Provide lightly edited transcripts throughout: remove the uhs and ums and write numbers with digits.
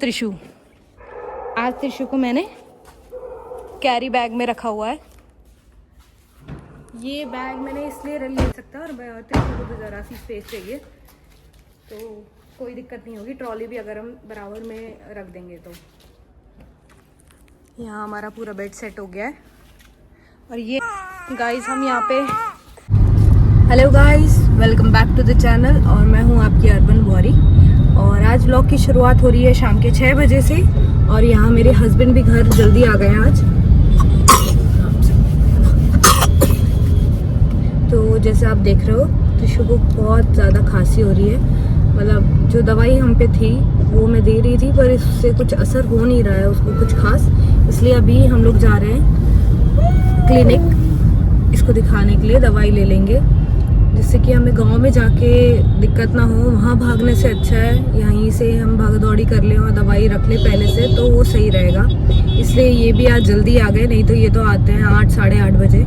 त्रिशु, आज त्रिशु को मैंने कैरी बैग में रखा हुआ है। ये बैग मैंने इसलिए ले सकता और त्रिशु को भी ज़रा सी स्पेस चाहिए, तो कोई दिक्कत नहीं होगी। ट्रॉली भी अगर हम बराबर में रख देंगे तो। यहाँ हमारा पूरा बेड सेट हो गया है। और ये गाइस हम यहाँ पे, hello guys, welcome back to the channel. और मैं हूँ आपकी अर्बन बॉरी। और आज व्लॉग की शुरुआत हो रही है शाम के 6 बजे से। और यहाँ मेरे हस्बैंड भी घर जल्दी आ गए हैं आज। तो जैसे आप देख रहे हो, त्रिशु को बहुत ज़्यादा खांसी हो रही है। मतलब जो दवाई हम पे थी वो मैं दे रही थी, पर इससे कुछ असर हो नहीं रहा है उसको कुछ खास। इसलिए अभी हम लोग जा रहे हैं क्लिनिक इसको दिखाने के लिए। दवाई ले लेंगे जिससे कि हमें गांव में जाके दिक्कत ना हो। वहाँ भागने से अच्छा है यहीं से हम भाग दौड़ी कर लें और दवाई रख लें पहले से, तो वो सही रहेगा। इसलिए ये भी आज जल्दी आ गए, नहीं तो ये तो आते हैं 8 साढ़े 8 बजे।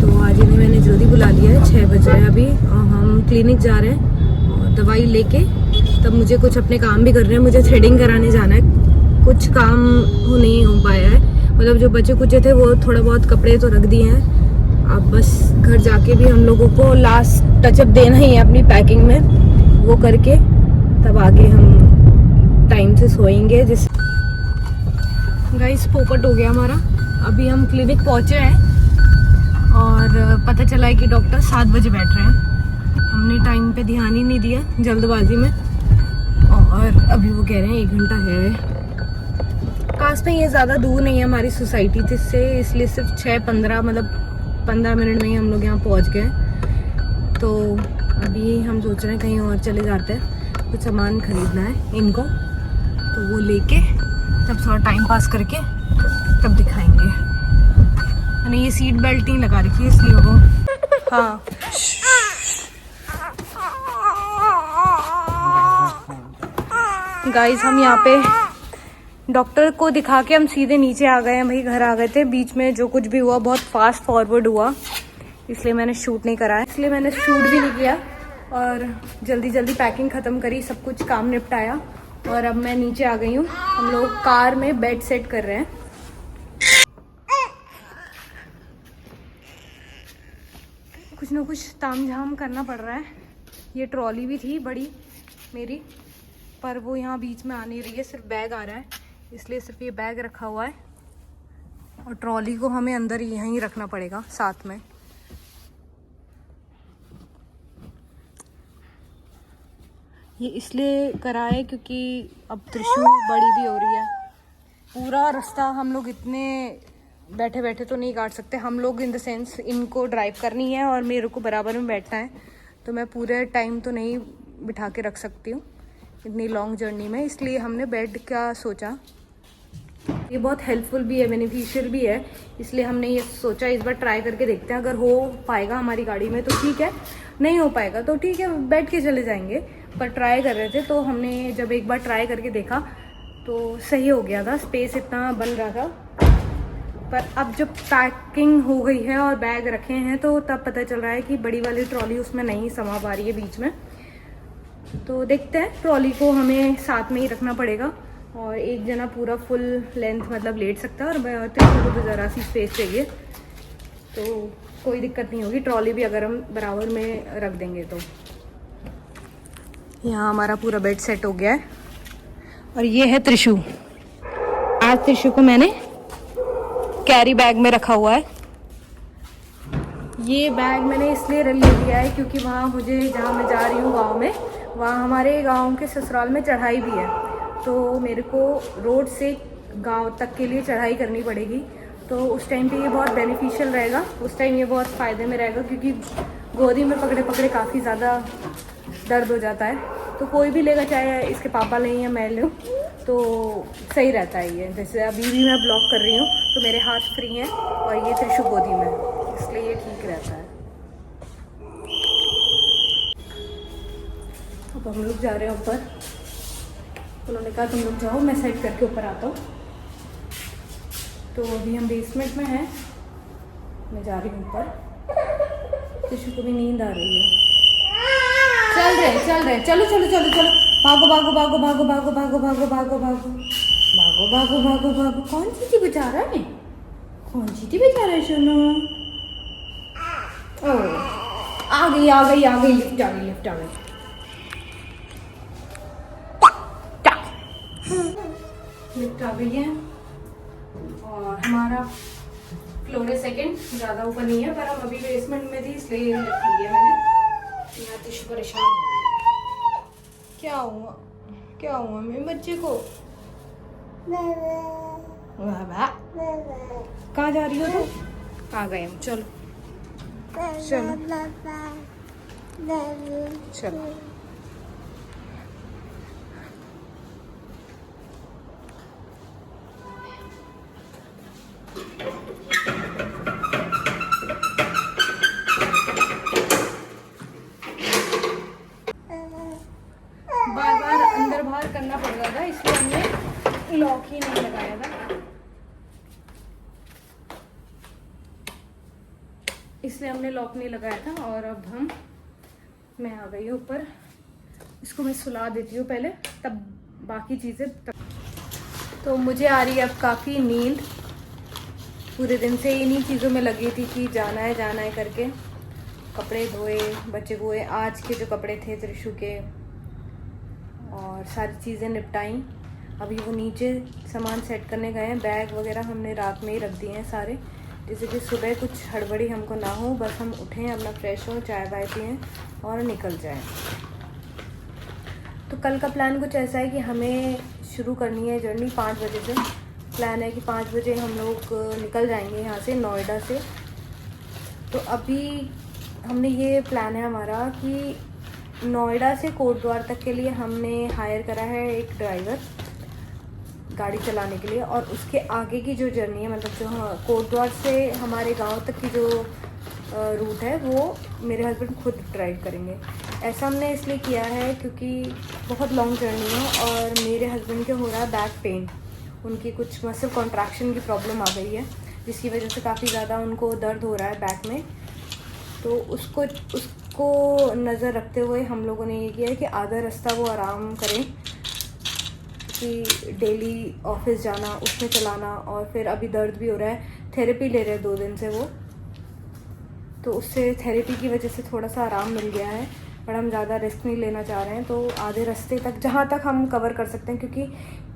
तो आज इन्हें मैंने जल्दी बुला लिया है, 6 बज रहे हैं अभी। और हम क्लिनिक जा रहे हैं और दवाई लेके तब मुझे कुछ अपने काम भी करने हैं। मुझे थ्रेडिंग कराने जाना है, कुछ काम नहीं हो पाया है। मतलब जो बचे कुचे थे वो थोड़ा बहुत कपड़े तो रख दिए हैं। अब बस घर जाके भी हम लोगों को लास्ट टचअप देना ही है अपनी पैकिंग में। वो करके तब आगे हम टाइम से सोएंगे। जिस गाइस पोपट हो गया हमारा। अभी हम क्लिनिक पहुंचे हैं और पता चला है कि डॉक्टर 7 बजे बैठ रहे हैं। हमने टाइम पे ध्यान ही नहीं दिया जल्दबाजी में, और अभी वो कह रहे हैं 1 घंटा है। पास में ये ज़्यादा दूर नहीं है हमारी सोसाइटी थी से, इसलिए सिर्फ 6-15 मतलब 15 मिनट में ही हम लोग यहाँ पहुँच गए। तो अभी हम सोच रहे हैं कहीं और चले जाते हैं, कुछ सामान खरीदना है इनको, तो वो लेके तब थोड़ा टाइम पास करके तब दिखाएंगे। मैंने ये सीट बेल्ट नहीं लगा रखी है इसलिए वो, हाँ गाइस हम यहाँ पे डॉक्टर को दिखा के हम सीधे नीचे आ गए हैं। भाई घर आ गए थे, बीच में जो कुछ भी हुआ बहुत फास्ट फॉरवर्ड हुआ, इसलिए मैंने शूट नहीं करा है। इसलिए मैंने शूट भी नहीं किया और जल्दी जल्दी पैकिंग ख़त्म करी, सब कुछ काम निपटाया। और अब मैं नीचे आ गई हूँ। हम लोग कार में बेड सेट कर रहे हैं। कुछ ना कुछ तामझाम करना पड़ रहा है। ये ट्रॉली भी थी बड़ी मेरी, पर वो यहाँ बीच में आ नहीं रही है, सिर्फ बैग आ रहा है, इसलिए सिर्फ ये बैग रखा हुआ है। और ट्रॉली को हमें अंदर यहीं रखना पड़ेगा साथ में। ये इसलिए करा है क्योंकि अब त्रिशु बड़ी भी हो रही है। पूरा रास्ता हम लोग इतने बैठे बैठे तो नहीं काट सकते। हम लोग इन द सेंस इनको ड्राइव करनी है और मेरे को बराबर में बैठना है, तो मैं पूरे टाइम तो नहीं बिठा के रख सकती हूँ इतनी लॉन्ग जर्नी में। इसलिए हमने बेड का सोचा। ये बहुत हेल्पफुल भी है, बेनिफिशियल भी है, इसलिए हमने ये सोचा इस बार ट्राई करके देखते हैं। अगर हो पाएगा हमारी गाड़ी में तो ठीक है, नहीं हो पाएगा तो ठीक है बैठ के चले जाएंगे। पर ट्राई कर रहे थे तो हमने जब एक बार ट्राई करके देखा तो सही हो गया था, स्पेस इतना बन रहा था। पर अब जब पैकिंग हो गई है और बैग रखे हैं तो तब पता चल रहा है कि बड़ी वाली ट्रॉली उसमें नहीं समा पा रही है बीच में। तो देखते हैं, ट्रॉली को हमें साथ में ही रखना पड़ेगा और एक जना पूरा फुल लेंथ मतलब लेट सकता है और त्रिशु को भी ज़रा सी स्पेस चाहिए, तो कोई दिक्कत नहीं होगी। ट्रॉली भी अगर हम बराबर में रख देंगे तो। यहाँ हमारा पूरा बेड सेट हो गया है। और ये है त्रिशु। आज त्रिशु को मैंने कैरी बैग में रखा हुआ है। ये बैग मैंने इसलिए ले लिया है क्योंकि वहाँ मुझे, जहाँ मैं जा रही हूँ गाँव में, वहाँ हमारे गांव के ससुराल में चढ़ाई भी है, तो मेरे को रोड से गांव तक के लिए चढ़ाई करनी पड़ेगी। तो उस टाइम पे ये बहुत बेनिफिशियल रहेगा, उस टाइम ये बहुत फ़ायदे में रहेगा, क्योंकि गोदी में पकड़े पकड़े काफ़ी ज़्यादा दर्द हो जाता है। तो कोई भी लेगा, चाहे इसके पापा लें या मैं लूँ, तो सही रहता है ये। जैसे अभी भी मैं ब्लॉग कर रही हूँ तो मेरे हाथ फ्री हैं और ये त्रिशु गोदी में, इसलिए ये ठीक रहता है। अब हम लोग जा रहे हैं ऊपर। उन्होंने कहा तुम लोग जाओ, मैं सेट करके ऊपर आता हूँ। तो अभी हम बेसमेंट में हैं, मैं जा रही हूँ ऊपर। त्रिशु को भी नींद आ रही है। चल रहे चलो चलो चलो चलो। भागो भागो भागो भागो भागो भागो भागो भागो भागो भागो भागो भागो भागो। कौन सी थी बचा रहा है? कौन सी थी बचा रहा है सोनू? ओ आ गई आ गई आ गई, लिफ्ट आ गई लिफ्ट आ गई। लिफ्ट आ गई है और हमारा फ्लोर है सेकंड, ज़्यादा ऊपर नहीं है, पर हम अभी बेसमेंट में थी इसलिए लिफ्ट ली है मैंने। यहाँ तिशु परेशान हो गई। क्या हुआ मेरे बच्चे को? कहाँ जा रही हो तुम? आ गए हम, चलो चलो चलो। बार बार अंदर बाहर करना पड़ रहा था इसलिए हमने लॉक ही नहीं लगाया था, इसलिए हमने लॉक नहीं लगाया था। और अब मैं आ गई हूँ ऊपर, इसको मैं सुला देती हूँ पहले, तब बाकी चीज़ें तो मुझे आ रही है अब काफ़ी नींद। पूरे दिन से इन्हीं चीज़ों में लगी थी कि जाना है करके। कपड़े धोए, बच्चे धोए, आज के जो कपड़े थे त्रिशु के, और सारी चीज़ें निपटाई। अभी वो नीचे सामान सेट करने गए हैं, बैग वगैरह हमने रात में ही रख दिए हैं सारे, जैसे कि सुबह कुछ हड़बड़ी हमको ना हो, बस हम उठें, अपना फ्रेश हो, चाय वाय पिएँ और निकल जाएं। तो कल का प्लान कुछ ऐसा है कि हमें शुरू करनी है जर्नी 5 बजे से। प्लान है कि 5 बजे हम लोग निकल जाएंगे यहाँ से, नोएडा से। तो अभी हमने ये प्लान है हमारा कि नोएडा से कोटद्वार तक के लिए हमने हायर करा है एक ड्राइवर गाड़ी चलाने के लिए, और उसके आगे की जो जर्नी है, मतलब जो कोटद्वार से हमारे गांव तक की जो रूट है वो मेरे हस्बैंड खुद ड्राइव करेंगे। ऐसा हमने इसलिए किया है क्योंकि बहुत लॉन्ग जर्नी है और मेरे हस्बैंड के हो रहा है बैक पेन। उनकी कुछ मसल कॉन्ट्रैक्शन की प्रॉब्लम आ गई है, जिसकी वजह से काफ़ी ज़्यादा उनको दर्द हो रहा है बैक में। तो उसको नज़र रखते हुए हम लोगों ने ये किया है कि आधा रास्ता वो आराम करें, कि डेली ऑफिस जाना, उसमें चलाना, और फिर अभी दर्द भी हो रहा है, थेरेपी ले रहे हैं 2 दिन से वो, तो उससे थेरेपी की वजह से थोड़ा सा आराम मिल गया है। पर हम ज़्यादा रिस्क नहीं लेना चाह रहे हैं, तो आधे रास्ते तक जहाँ तक हम कवर कर सकते हैं, क्योंकि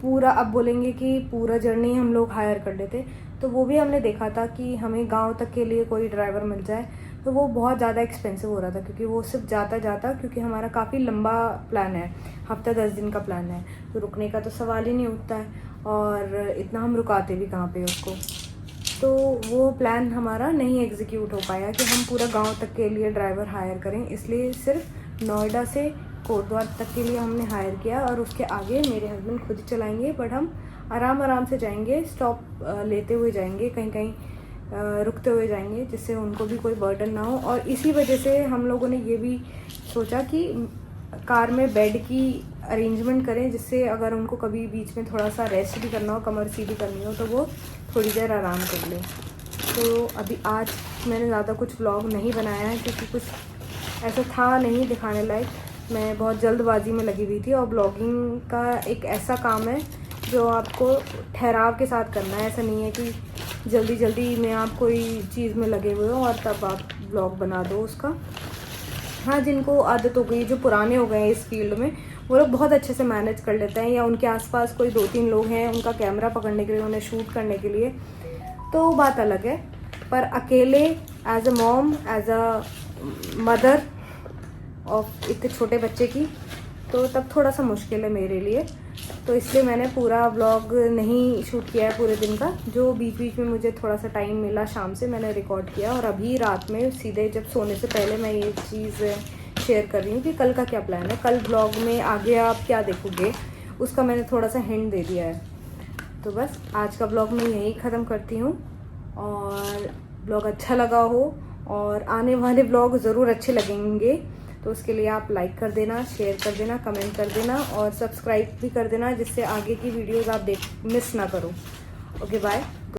पूरा अब बोलेंगे कि पूरा जर्नी हम लोग हायर कर लेते, तो वो भी हमने देखा था कि हमें गांव तक के लिए कोई ड्राइवर मिल जाए तो वो बहुत ज़्यादा एक्सपेंसिव हो रहा था, क्योंकि वो सिर्फ जाता क्योंकि हमारा काफ़ी लंबा प्लान है, हफ्ता 10 दिन का प्लान है, तो रुकने का तो सवाल ही नहीं उठता है, और इतना हम रुकाते भी कहाँ पे उसको। तो वो प्लान हमारा नहीं एग्जीक्यूट हो पाया कि हम पूरा गांव तक के लिए ड्राइवर हायर करें, इसलिए सिर्फ नोएडा से कोटद्वार तक के लिए हमने हायर किया, और उसके आगे मेरे हस्बैंड खुद चलाएंगे, बट हम आराम से जाएंगे, स्टॉप लेते हुए जाएंगे, कहीं रुकते हुए जाएंगे, जिससे उनको भी कोई बर्डन ना हो। और इसी वजह से हम लोगों ने ये भी सोचा कि कार में बेड की अरेंजमेंट करें, जिससे अगर उनको कभी बीच में थोड़ा सा रेस्ट भी करना हो, कमर सीधी करनी हो, तो वो थोड़ी देर आराम कर लें। तो अभी आज मैंने ज़्यादा कुछ व्लॉग नहीं बनाया है, क्योंकि कुछ ऐसा था नहीं दिखाने लायक। मैं बहुत जल्दबाजी में लगी हुई थी, और ब्लॉगिंग का एक ऐसा काम है जो आपको ठहराव के साथ करना है। ऐसा नहीं है कि जल्दी में आप कोई चीज़ में लगे हुए हो और तब आप ब्लॉग बना दो उसका। हाँ, जिनको आदत हो गई, जो पुराने हो गए हैं इस फील्ड में, वो लोग बहुत अच्छे से मैनेज कर लेते हैं, या उनके आसपास कोई 2-3 लोग हैं उनका कैमरा पकड़ने के लिए, उन्हें शूट करने के लिए, तो बात अलग है। पर अकेले as a mom, as a mother of इतने छोटे बच्चे की, तो तब थोड़ा सा मुश्किल है मेरे लिए। तो इसलिए मैंने पूरा व्लॉग नहीं शूट किया है पूरे दिन का, जो बीच में मुझे थोड़ा सा टाइम मिला शाम से मैंने रिकॉर्ड किया, और अभी रात में सीधे जब सोने से पहले मैं ये चीज़ शेयर कर रही हूँ कि कल का क्या प्लान है। कल व्लॉग में आगे आप क्या देखोगे उसका मैंने थोड़ा सा हिंट दे दिया है। तो बस आज का व्लॉग मैं यहीं ख़त्म करती हूँ, और व्लॉग अच्छा लगा हो और आने वाले व्लॉग ज़रूर अच्छे लगेंगे, तो उसके लिए आप लाइक कर देना, शेयर कर देना, कमेंट कर देना, और सब्सक्राइब भी कर देना, जिससे आगे की वीडियोज़ आप मिस ना करो। Okay, bye.